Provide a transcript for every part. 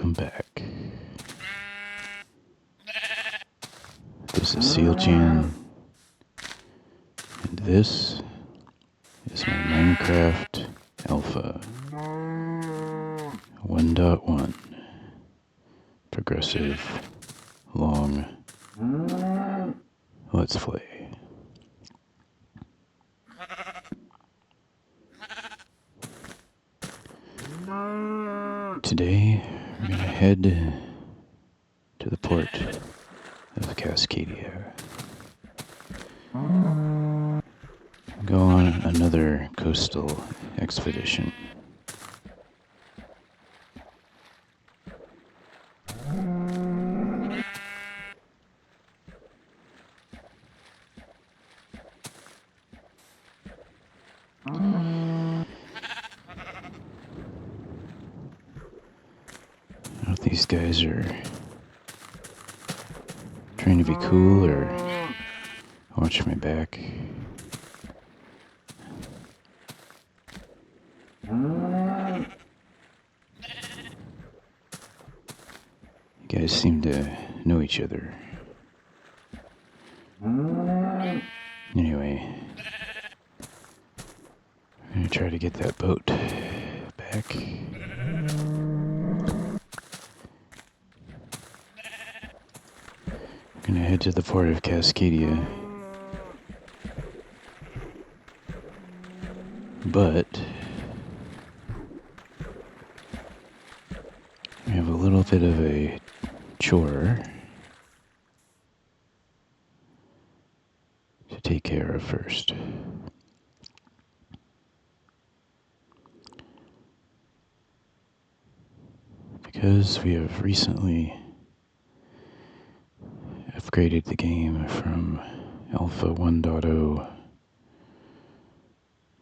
welcome back. This is Sealchan, and this is my Minecraft Alpha 1.1 progressive long Let's Play. Today, we're going to head to the Port of Cascadia. Go on another coastal expedition. I don't know if these guys are trying to be cool or watch my back. You guys seem to know each other. Anyway, I'm gonna try to get that boat back. Gonna head to the Port of Cascadia. But we have a little bit of a chore to take care of first. Because we have recently upgraded the game from Alpha 1.0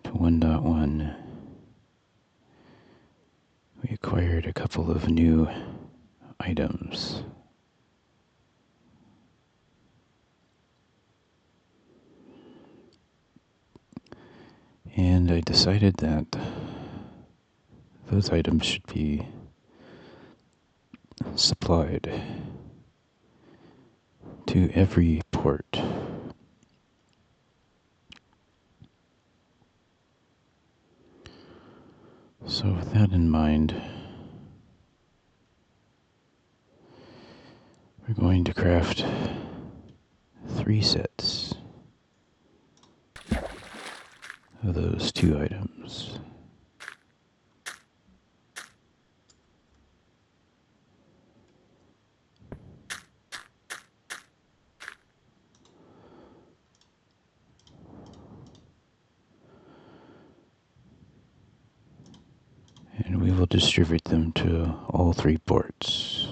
to 1.1, we acquired a couple of new items. And I decided that those items should be supplied to every port. So with that in mind, we're going to craft 3 sets of those 2 items. And we will distribute them to all 3 ports.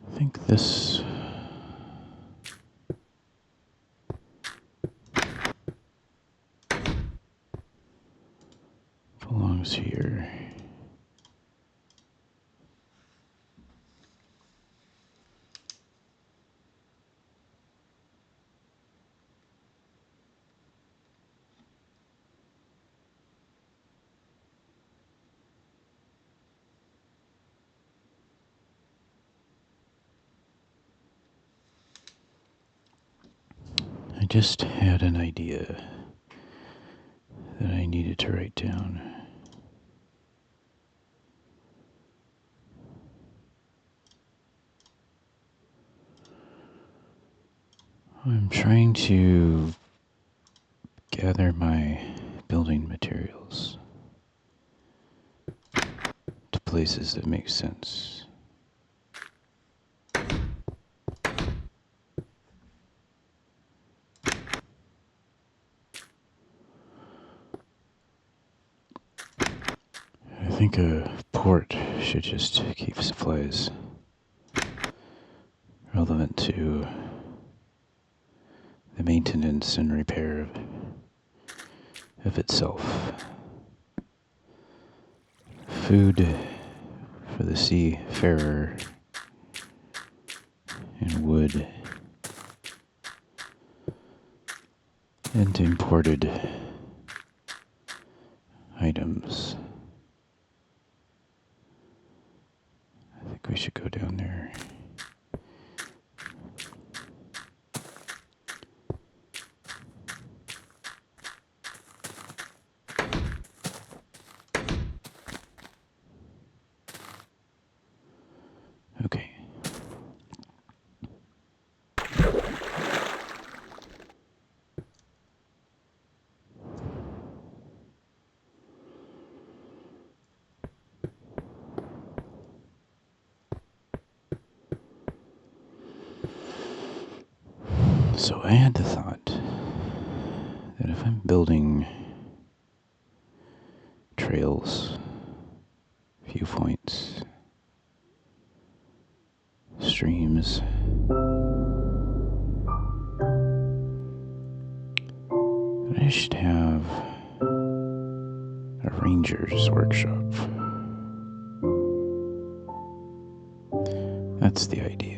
I think this belongs here. I just had an idea that I needed to write down. I'm trying to gather my building materials to places that make sense. I think a port should just keep supplies relevant to the maintenance and repair of itself. Food for the seafarer and wood and imported items. I think we should go down there. Okay. So I had the thought that if I'm building trails, viewpoints, streams, I should have a ranger's workshop. That's the idea.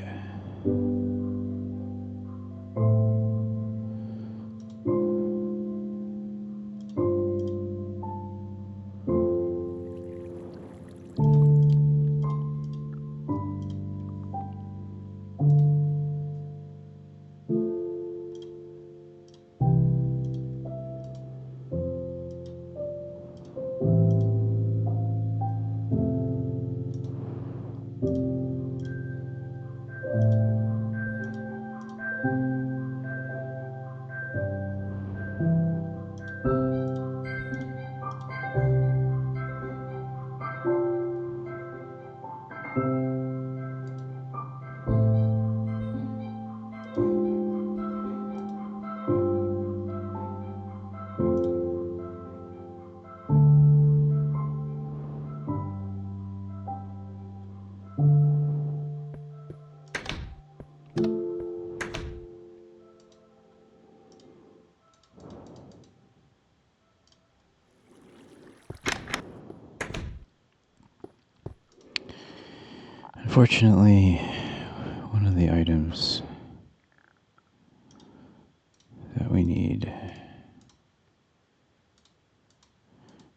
Unfortunately, one of the items that we need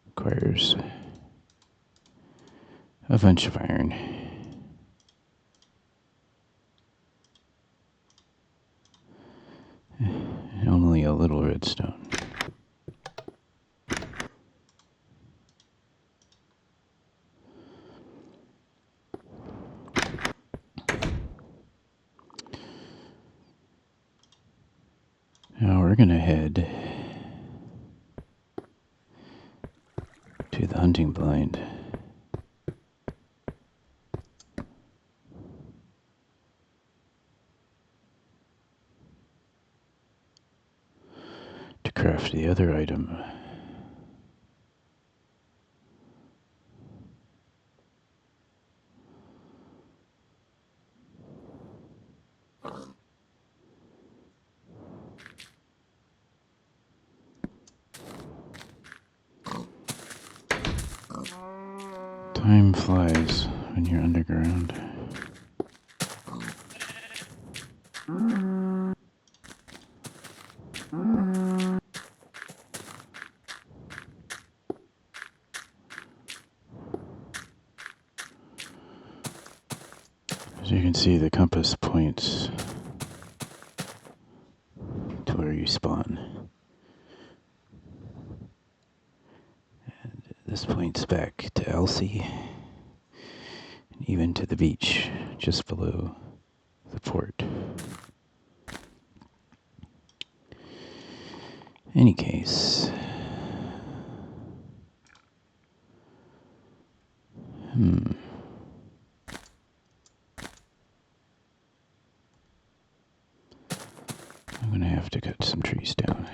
requires a bunch of iron. And only a little redstone. Now we're gonna head to the hunting blind. To craft the other item. Time flies when you're underground. As you can see, the compass points to where you spawn. And this points back to Elsie, and even to the beach just below the port. Any case, I'm gonna have to cut some trees down.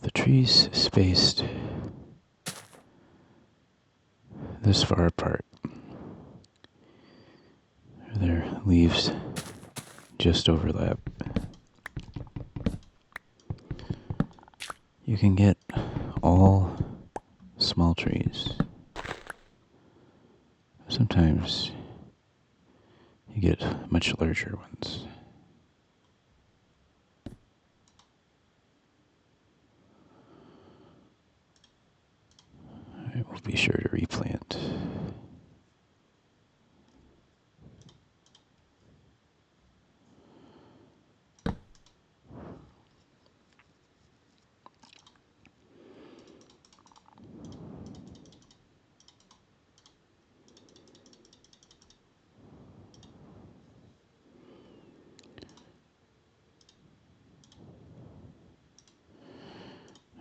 The trees spaced this far apart. Their leaves leaves just overlap. You can get all small trees. Sometimes you get much larger ones. I will be sure to replant.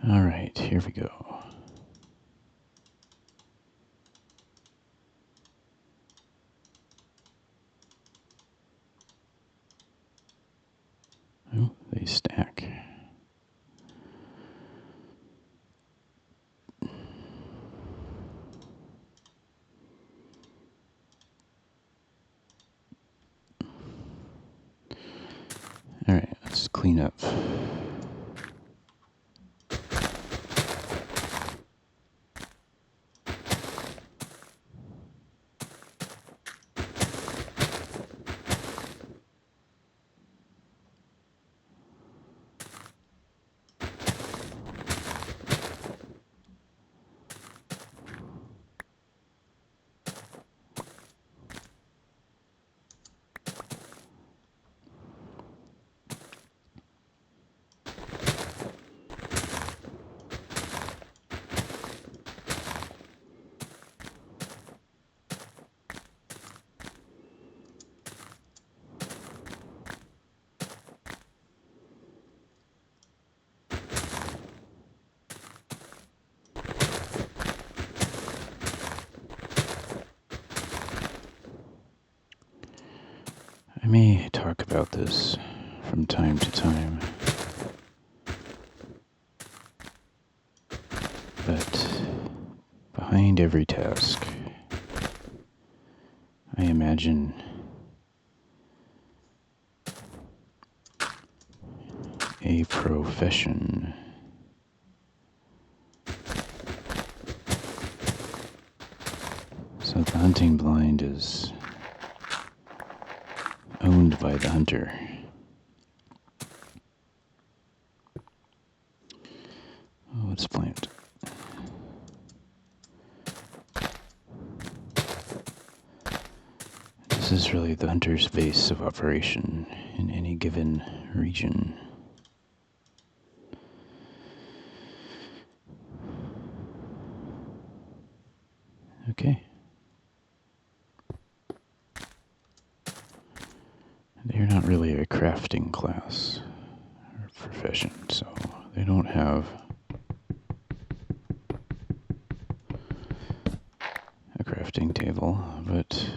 All right, here we go. Oh, they stack. All right, let's clean up. I may talk about this from time to time, but behind every task, I imagine a profession. So the hunting blind is owned by the hunter. Oh, let's plant. This is really the hunter's base of operation in any given region. Okay. They're not really a crafting class or profession, so they don't have a crafting table, but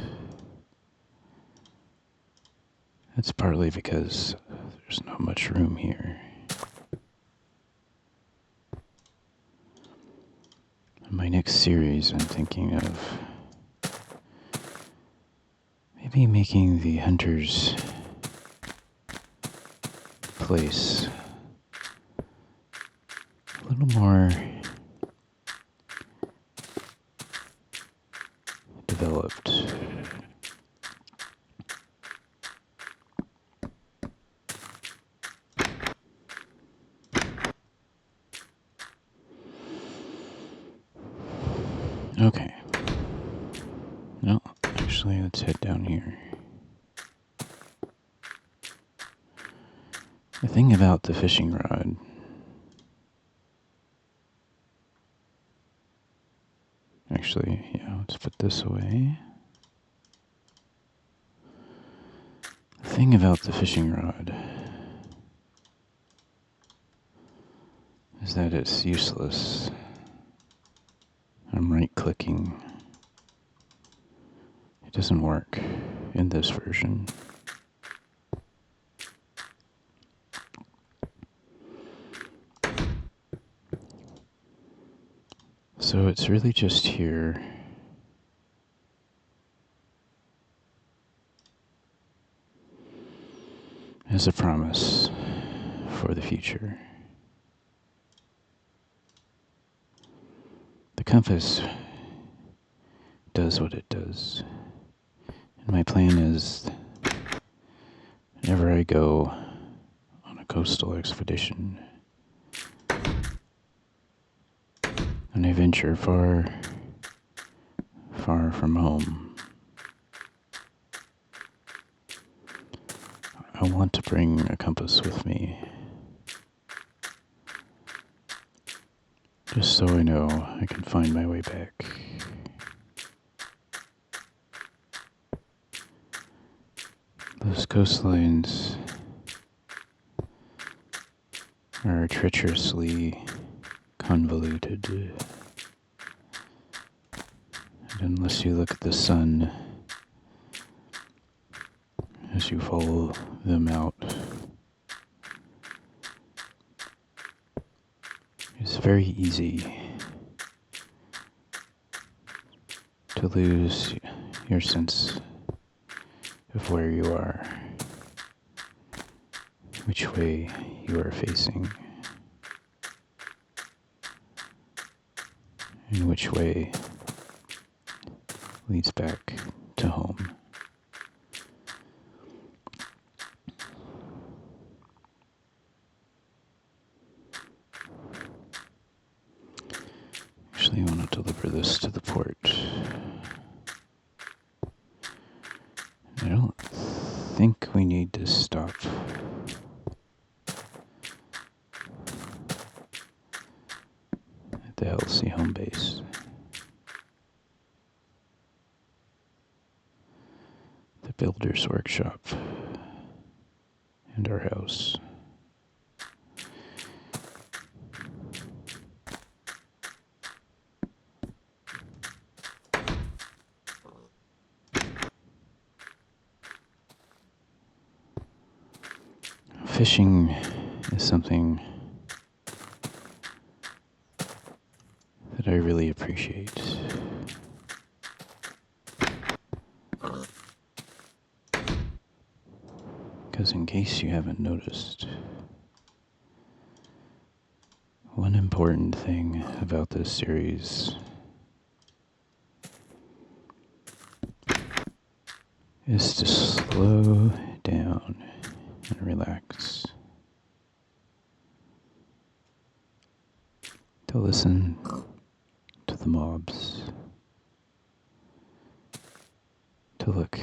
that's partly because there's not much room here. In my next series, I'm thinking of maybe making the hunter's place a little more developed. Okay. No, actually, let's head down here. The thing about the fishing rod actually, yeah, let's put this away. The thing about the fishing rod is that it's useless. I'm right-clicking. It doesn't work in this version. So it's really just here. as a promise for the future. The compass does what it does. And my plan is, whenever I go on a coastal expedition, and I venture far, far from home, I want to bring a compass with me, just so I know I can find my way back. Those coastlines are treacherously convoluted, and unless you look at the sun as you follow them out, it's very easy to lose your sense of where you are, which way you are facing, and which way leads back to home. Actually, I want to deliver this to the port. I don't think we need to stop at the LC home base. The builder's workshop and our house. Fishing is something that I really appreciate. Because in case you haven't noticed, one important thing about this series is to slow down and relax. To listen to the mobs. To look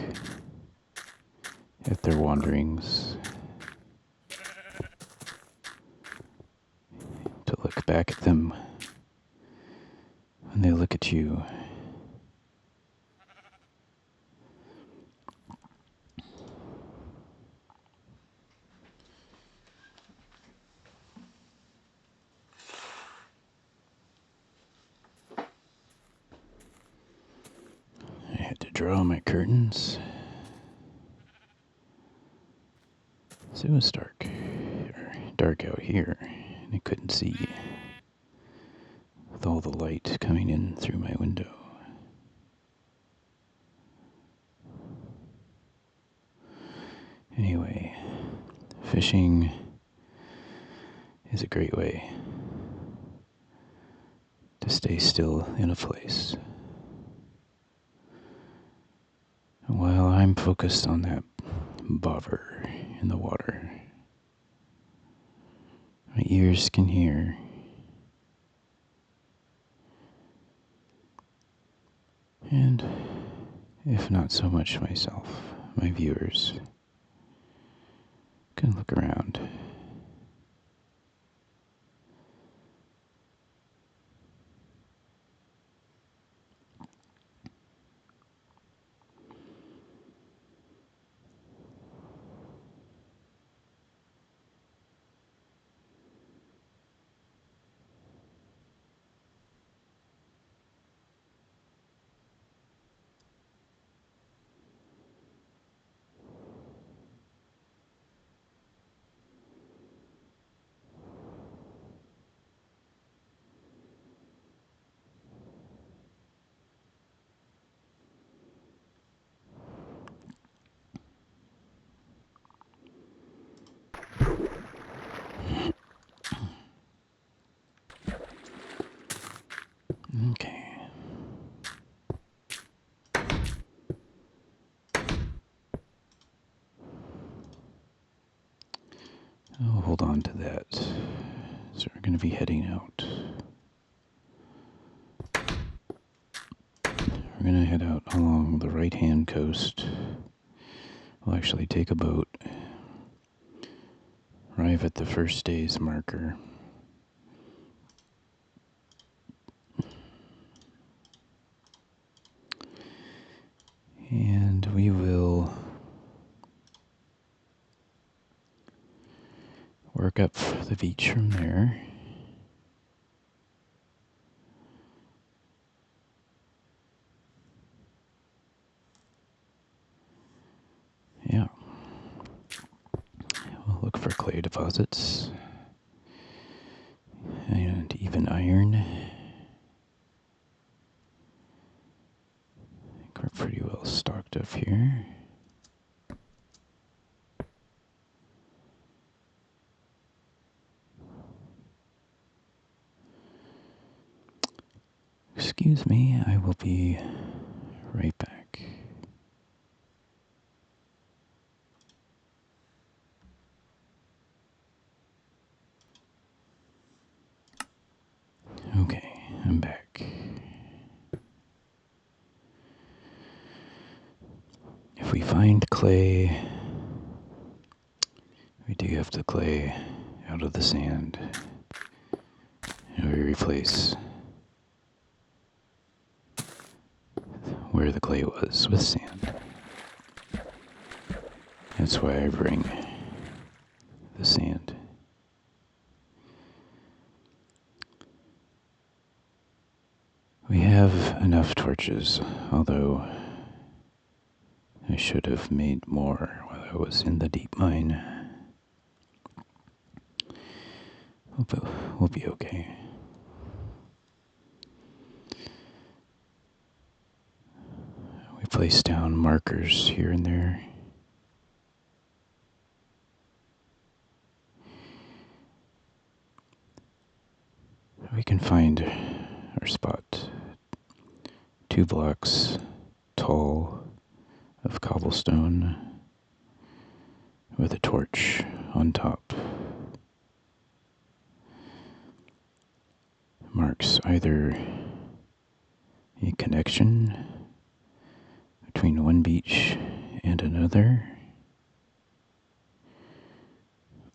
at their wanderings. To look back at them when they look at you. I had to draw my curtains. So it was dark out here, and I couldn't see with all the light coming in through my window. Anyway, fishing is a great way to stay still in a place. And while I'm focused on that bobber in the water, my ears can hear. And if not so much myself, my viewers can look around. I'll hold on to that. So we're going to be heading out. We're going to head out along the right-hand coast. We'll actually take a boat, arrive at the first day's marker, and we will work up the beach from there. Yeah. We'll look for clay deposits and even iron. I think we're pretty well stocked up here. Excuse me, I will be right back. Okay, I'm back. If we find clay, we dig up the clay out of the sand, and we replace where the clay was with sand. That's why I bring the sand. We have enough torches, although I should have made more while I was in the deep mine. We'll be okay. We place down markers here and there. We can find our spot. 2 blocks tall of cobblestone with a torch on top. Marks either a connection between one beach and another,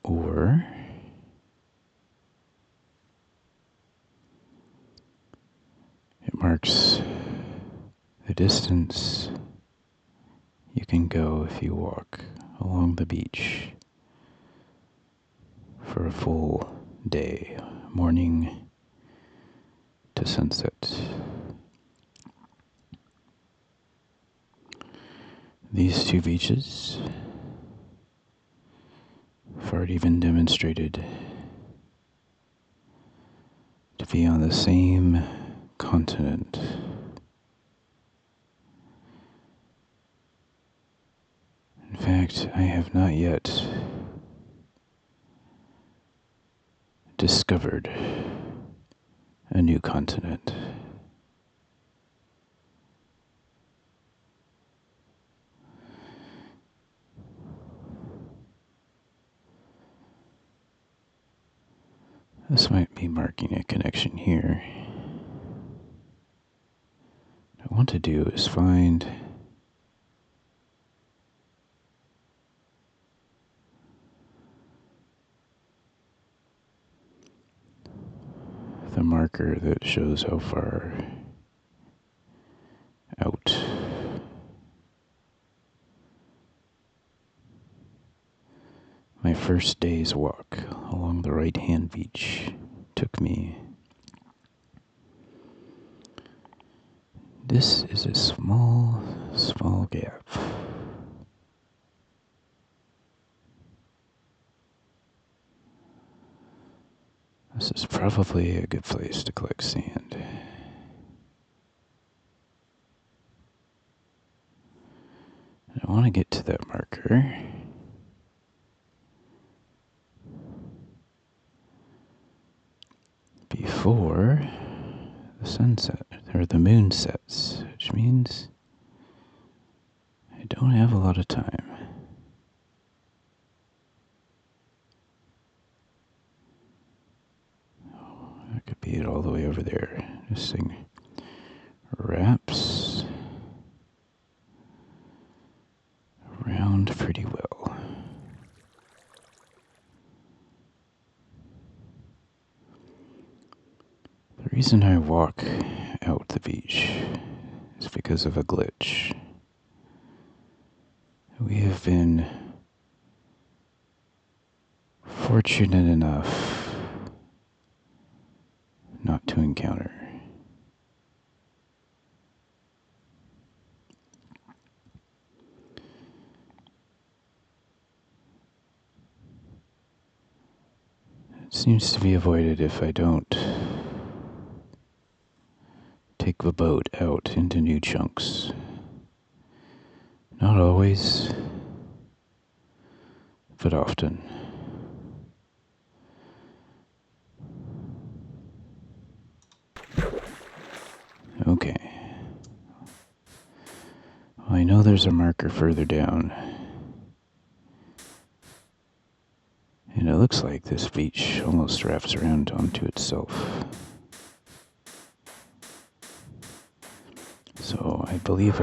or it marks the distance you can go if you walk along the beach for a full day, morning to sunset. These 2 beaches have already been demonstrated to be on the same continent. In fact, I have not yet discovered a new continent. This might be marking a connection here. What I want to do is find the marker that shows how far out my first day's walk along the right-hand beach took me. This is a small gap. This is probably a good place to collect sand. I want to get to that marker before the sunset, or the moon sets, which means I don't have a lot of time. see it all the way over there. This thing wraps around pretty well. The reason I walk out the beach is because of a glitch. We have been fortunate enough not to encounter. It seems to be avoided if I don't take the boat out into new chunks. Not always, but often. Okay. Well, I know there's a marker further down. And it looks like this beach almost wraps around onto itself. So I believe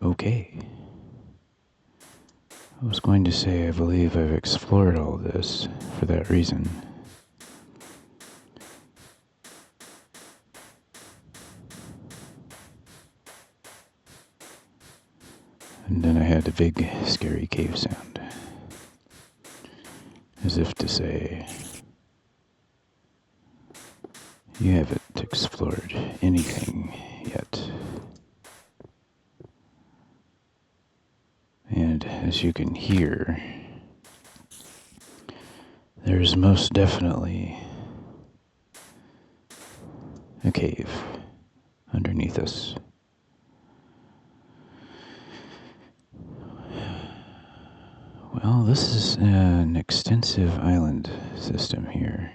Okay. I was going to say I believe I've explored all this for that reason. And then I had a big, scary cave sound. As if to say, you haven't explored anything yet. And as you can hear, there's most definitely a cave underneath us. Well, this is an extensive island system here.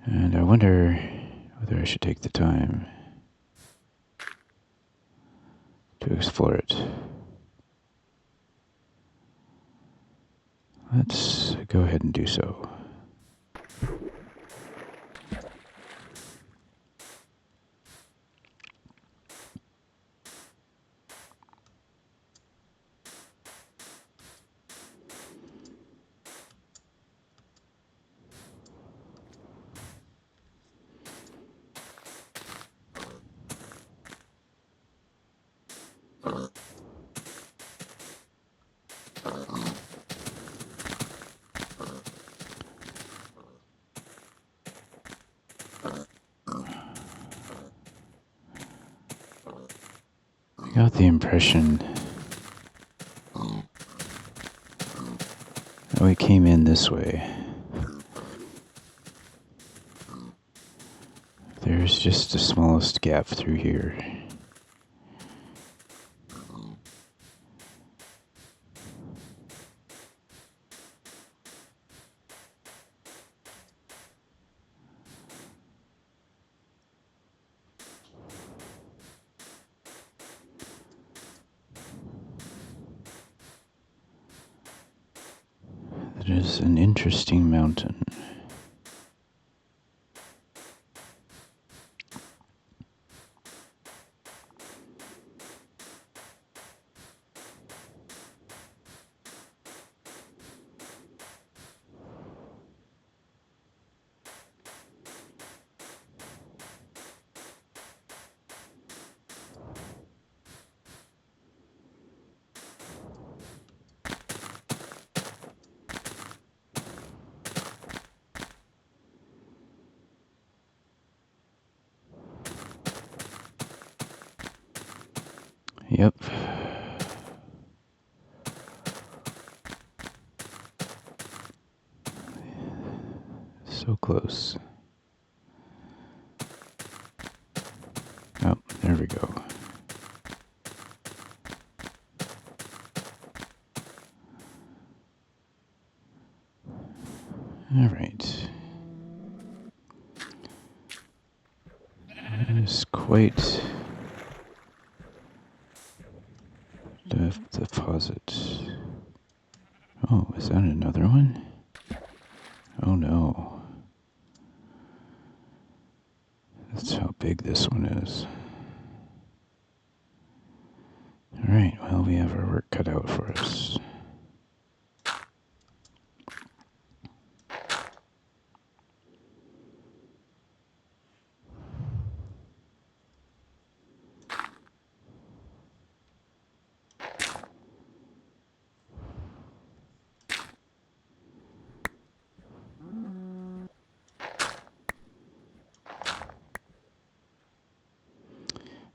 And I wonder whether I should take the time to explore it. Let's go ahead and do so. I got the impression that we came in this way. There's just the smallest gap through here. It is an interesting mountain. Yep. So close. Oh, there we go. All right. That is quite That's how big this one is. Alright, well, we have our work cut out for us.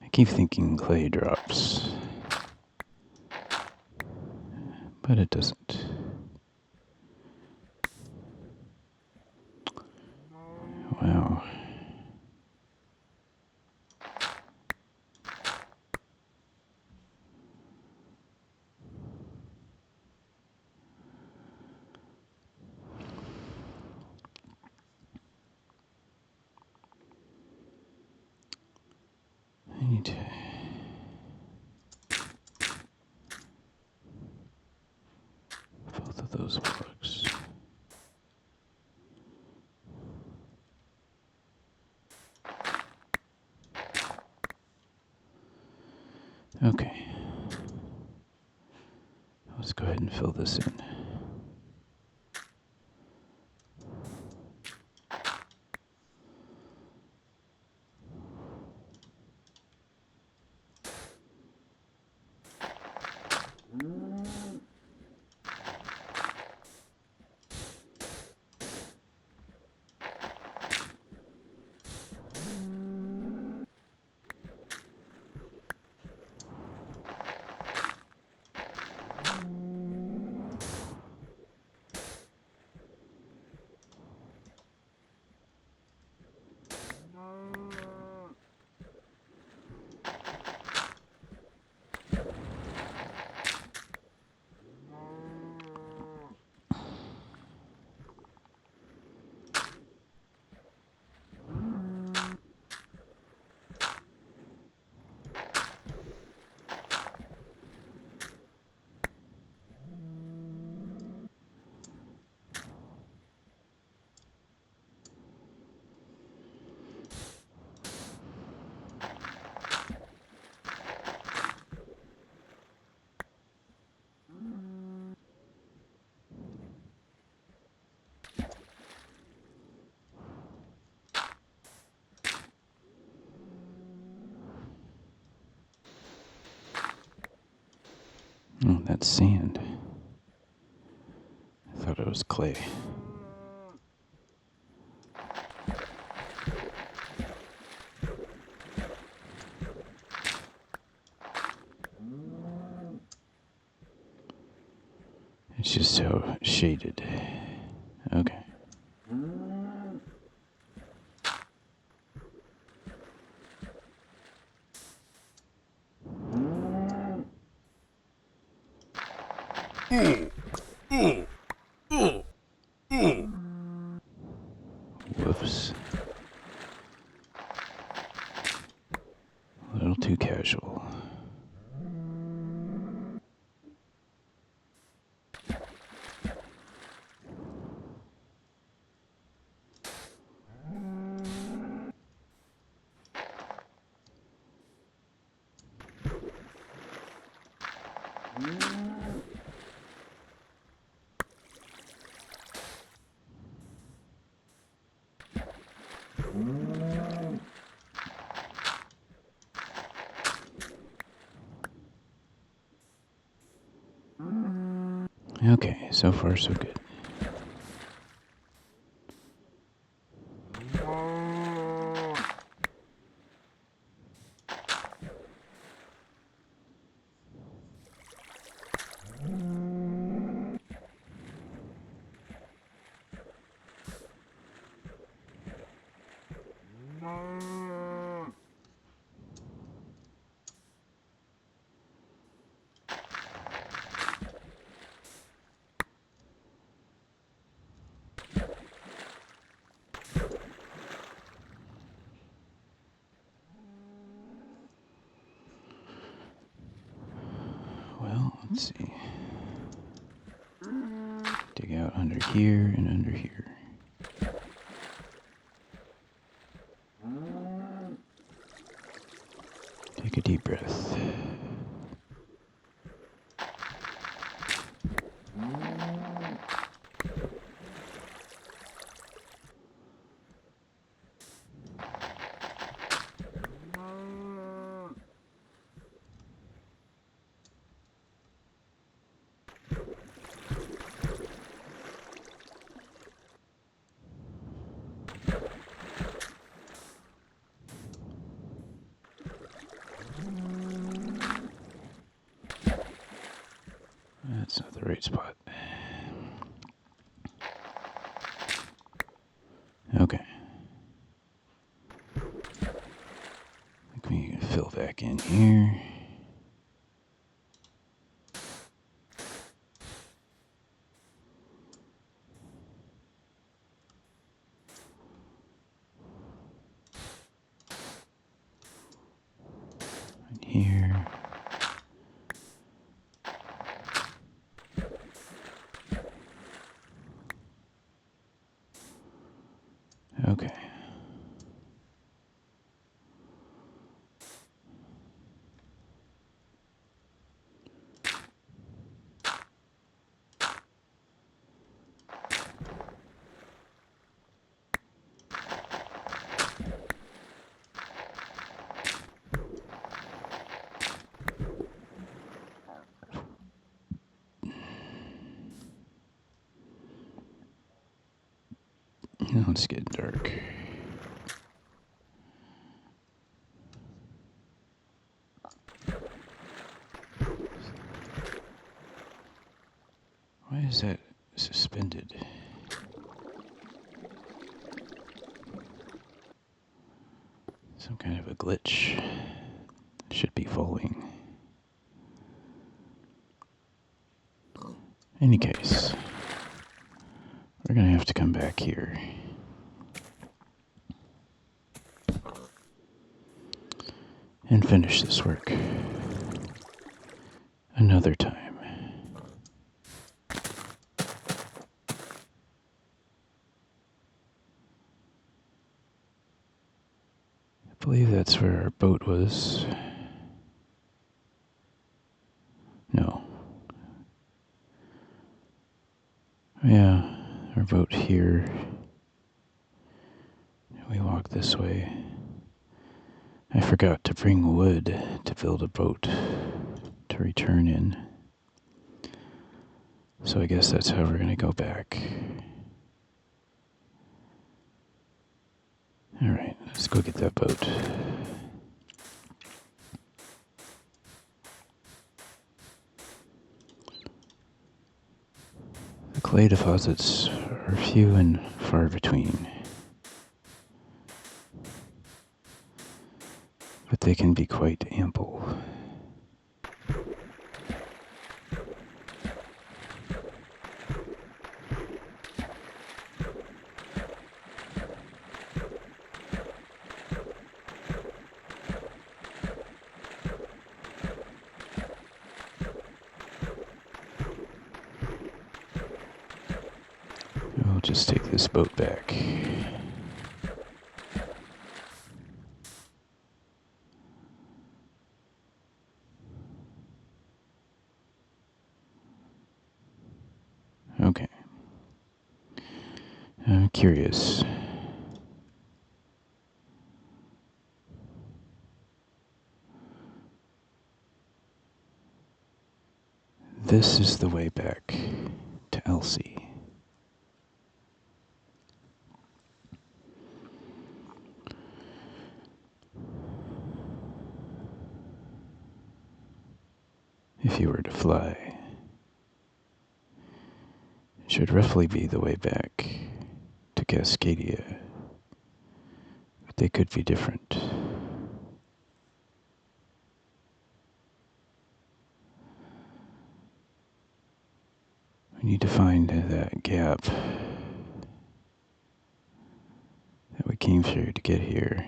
I keep thinking clay drops, but it doesn't. Wow. I need to both of those blocks. Okay. Let's go ahead and fill this in. Oh, that's sand. I thought it was clay. It's just so shaded. Okay. Whoops. A little too casual. Okay, so far so good. Well, let's see. Dig out under here and under here. Take a deep breath. That's not the right spot. Okay. Let me fill back in here. And here. Okay. Now it's getting dark. Why is that suspended? Some kind of a glitch. It should be falling. Any case, we're gonna have to come back here. And finish this work another time. I believe that's where our boat was. No. Yeah, our boat here. We walk this way. I forgot to bring wood to build a boat to return in. So I guess that's how we're going to go back. Alright, let's go get that boat. The clay deposits are few and far between, but they can be quite ample. We'll just take this boat back. Okay. I'm curious. This is the way back to Elsie. If you were to fly, it should roughly be the way back to Cascadia, but they could be different. We need to find that gap that we came through to get here.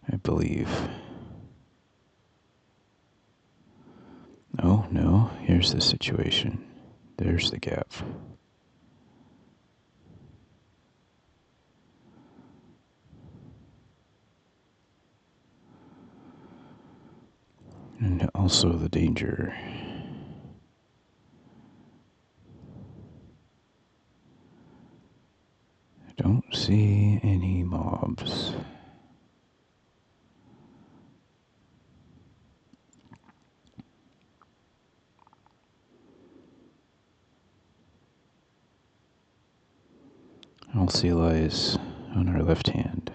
I believe. Oh, no, here's the situation. There's the gap. And also the danger. I don't see any mobs. All sea lies on our left hand.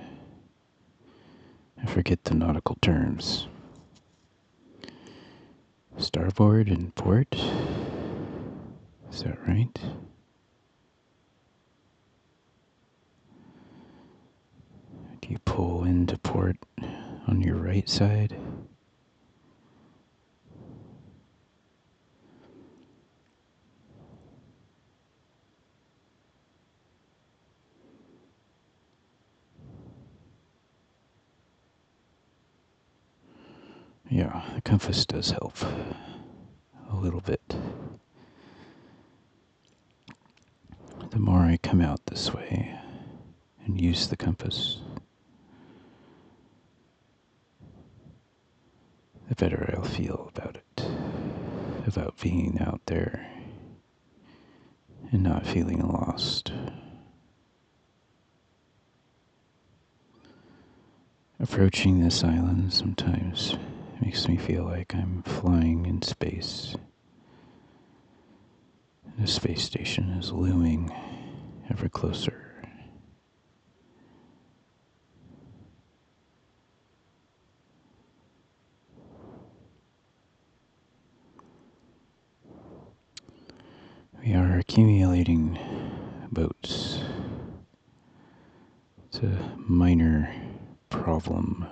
I forget the nautical terms. Starboard and port? Is that right? Do you pull into port on your right side? Yeah, the compass does help a little bit. The more I come out this way and use the compass, the better I'll feel about it. About being out there and not feeling lost. Approaching this island sometimes makes me feel like I'm flying in space. The space station is looming ever closer. We are accumulating boats. It's a minor problem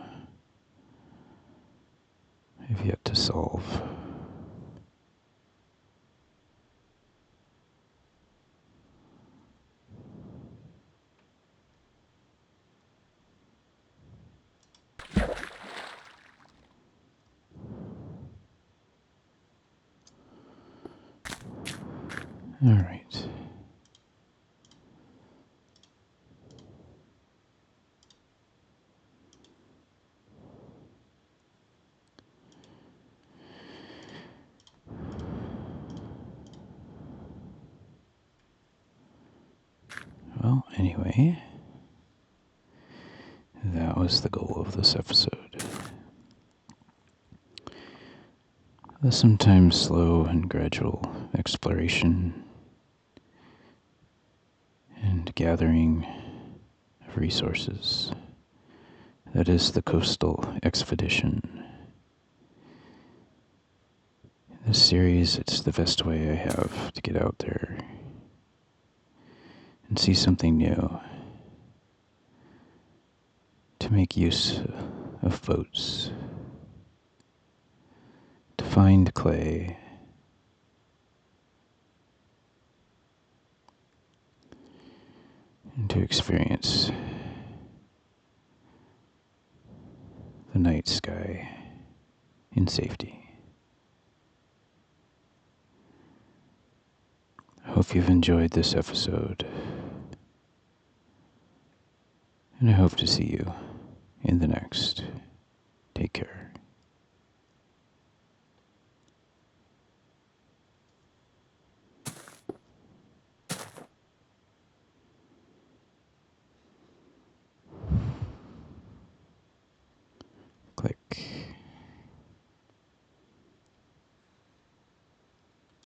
I've yet to solve. All right. Well, anyway, that was the goal of this episode. The sometimes slow and gradual exploration and gathering of resources. That is the coastal expedition. In this series, it's the best way I have to get out there and see something new, to make use of boats, to find clay, and to experience the night sky in safety. I hope you've enjoyed this episode, and I hope to see you in the next.